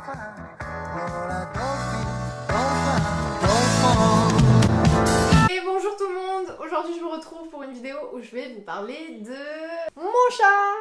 Et bonjour tout le monde, aujourd'hui je vous retrouve pour une vidéo où je vais vous parler de mon chat.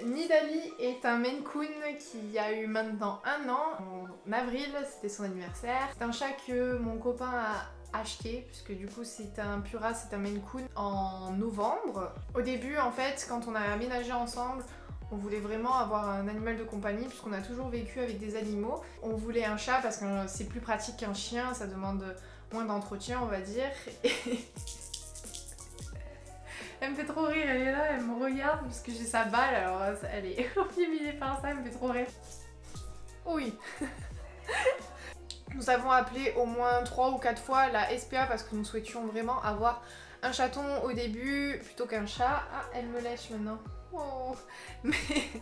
Nidalee est un Maine Coon qui a eu maintenant 1 an, en avril, c'était son anniversaire. C'est un chat que mon copain a acheté, puisque du coup c'est un Pura, c'est un Maine Coon, en novembre. Au début en fait, quand on a aménagé ensemble, on voulait vraiment avoir un animal de compagnie puisqu'on a toujours vécu avec des animaux. On voulait un chat parce que c'est plus pratique qu'un chien, ça demande moins d'entretien on va dire. Elle me fait trop rire, elle est là, elle me regarde parce que j'ai sa balle, alors elle est humiliée par ça, elle me fait trop rire. Oui. Nous avons appelé au moins 3 ou 4 fois la SPA parce que nous souhaitions vraiment avoir un chaton au début plutôt qu'un chat. Ah, elle me lèche maintenant. Oh. Mais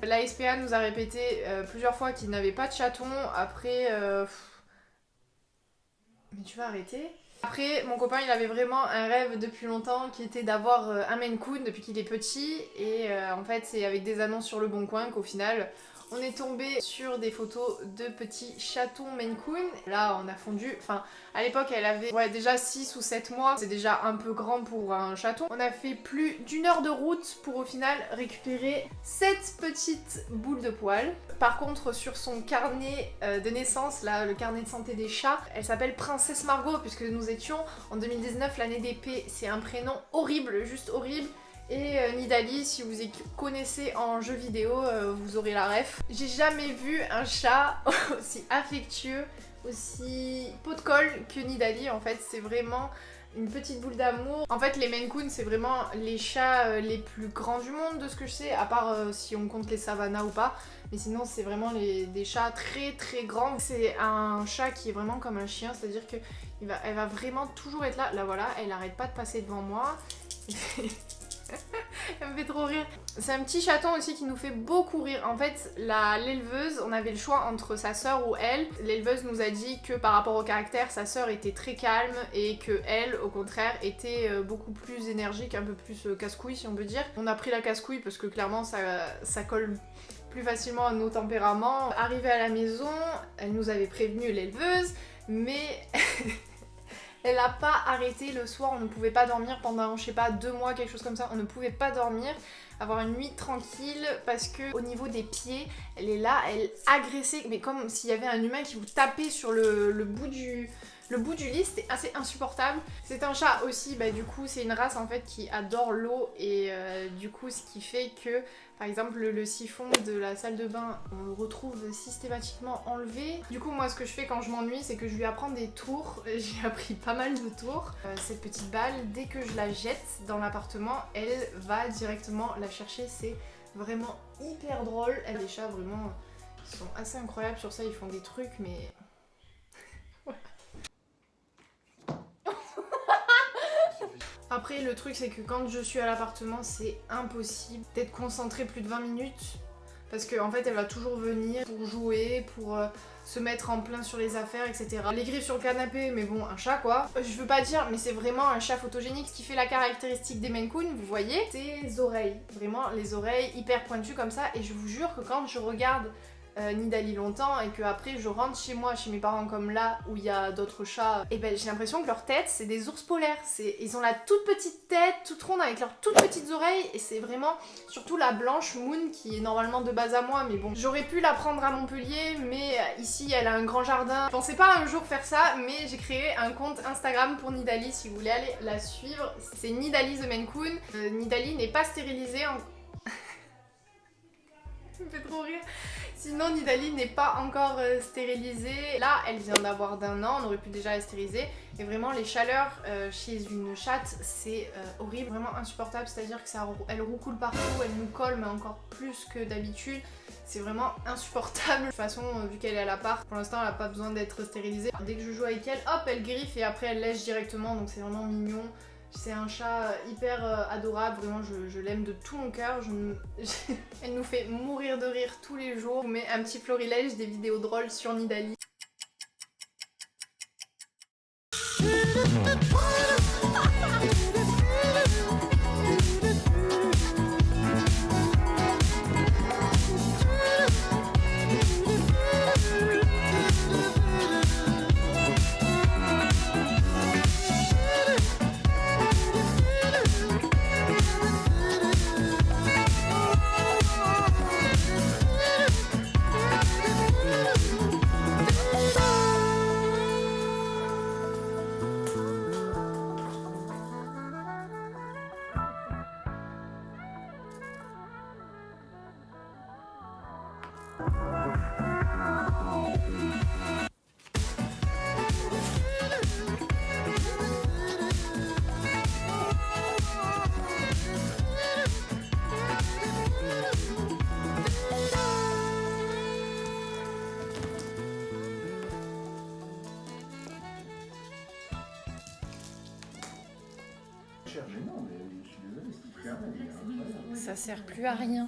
la SPA nous a répété plusieurs fois qu'il n'avait pas de chaton. Après... Mais tu vas arrêter? Après, mon copain, il avait vraiment un rêve depuis longtemps qui était d'avoir un Maine Coon depuis qu'il est petit. Et en fait, c'est avec des annonces sur Le Bon Coin qu'au final, on est tombé sur des photos de petits chatons Maine Coon. Là, on a fondu. Enfin, à l'époque, elle avait déjà 6 ou 7 mois. C'est déjà un peu grand pour un chaton. On a fait plus d'1 heure de route pour au final récupérer cette petite boule de poils. Par contre, sur son carnet de naissance, là, le carnet de santé des chats, elle s'appelle Princesse Margot puisque nous étions en 2019, l'année d'épée. C'est un prénom horrible, juste horrible. Et Nidalee, si vous y connaissez en jeu vidéo, vous aurez la ref. J'ai jamais vu un chat aussi affectueux, aussi pot de colle que Nidalee. En fait, c'est vraiment une petite boule d'amour. En fait, les Maine Coon, c'est vraiment les chats les plus grands du monde de ce que je sais, à part si on compte les savannas ou pas. Mais sinon, c'est vraiment des chats très très grands. C'est un chat qui est vraiment comme un chien, c'est-à-dire qu'elle va vraiment toujours être là. Là voilà, elle arrête pas de passer devant moi. Elle me fait trop rire. C'est un petit chaton aussi qui nous fait beaucoup rire. En fait, l'éleveuse, on avait le choix entre sa sœur ou elle. L'éleveuse nous a dit que par rapport au caractère, sa sœur était très calme et que elle, au contraire, était beaucoup plus énergique, un peu plus casse-couille si on peut dire. On a pris la casse-couille parce que clairement ça colle plus facilement à nos tempéraments. Arrivée à la maison, elle nous avait prévenu l'éleveuse, mais... Elle n'a pas arrêté le soir, on ne pouvait pas dormir pendant, je sais pas, 2 mois, quelque chose comme ça. On ne pouvait pas dormir, avoir une nuit tranquille parce que au niveau des pieds, elle est là, elle agressait, mais comme s'il y avait un humain qui vous tapait sur le bout du lit, c'était assez insupportable. C'est un chat aussi, bah du coup c'est une race en fait qui adore l'eau et du coup ce qui fait que par exemple le siphon de la salle de bain on le retrouve systématiquement enlevé. Du coup moi ce que je fais quand je m'ennuie c'est que je lui apprends des tours, j'ai appris pas mal de tours. Cette petite balle, dès que je la jette dans l'appartement, elle va directement la chercher, c'est vraiment hyper drôle. Les chats vraiment ils sont assez incroyables sur ça, ils font des trucs mais... Après le truc c'est que quand je suis à l'appartement c'est impossible d'être concentrée plus de 20 minutes parce qu'en fait elle va toujours venir pour jouer, pour se mettre en plein sur les affaires etc. Les griffes sur le canapé mais bon un chat quoi. Je veux pas dire mais c'est vraiment un chat photogénique. Ce qui fait la caractéristique des Maine Coon vous voyez c'est les oreilles. Vraiment les oreilles hyper pointues comme ça et je vous jure que quand je regarde Nidalee longtemps et que après je rentre chez moi, chez mes parents comme là où il y a d'autres chats, et ben j'ai l'impression que leur tête c'est des ours polaires. Ils ont la toute petite tête, toute ronde avec leurs toutes petites oreilles et c'est vraiment, surtout la blanche Moon qui est normalement de base à moi mais bon, j'aurais pu la prendre à Montpellier mais ici elle a un grand jardin. Je pensais pas un jour faire ça mais j'ai créé un compte Instagram pour Nidalee si vous voulez aller la suivre. C'est Nidalee the Maine Coon. Nidalee n'est pas stérilisée en... Ça me fait trop rire. Sinon Nidalee n'est pas encore stérilisée. Là elle vient d'avoir d'1 an, on aurait pu déjà la stériliser. Et vraiment les chaleurs chez une chatte c'est horrible, vraiment insupportable. C'est-à-dire que elle roucoule partout, elle nous colle mais encore plus que d'habitude. C'est vraiment insupportable. De toute façon vu qu'elle est à l'appart, pour l'instant elle n'a pas besoin d'être stérilisée. Dès que je joue avec elle, hop elle griffe et après elle lèche directement donc c'est vraiment mignon. C'est un chat hyper adorable, vraiment je l'aime de tout mon cœur. Elle nous fait mourir de rire tous les jours. Je vous mets un petit florilège des vidéos drôles sur Nidalee. Ça sert plus à rien.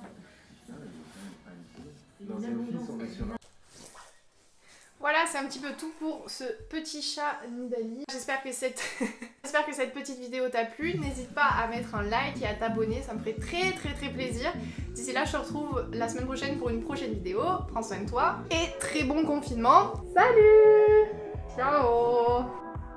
Voilà, c'est un petit peu tout pour ce petit chat Nidali. J'espère que cette petite vidéo t'a plu. N'hésite pas à mettre un like et à t'abonner, ça me ferait très plaisir. D'ici là, je te retrouve la semaine prochaine pour une prochaine vidéo. Prends soin de toi et très bon confinement. Salut! Ciao!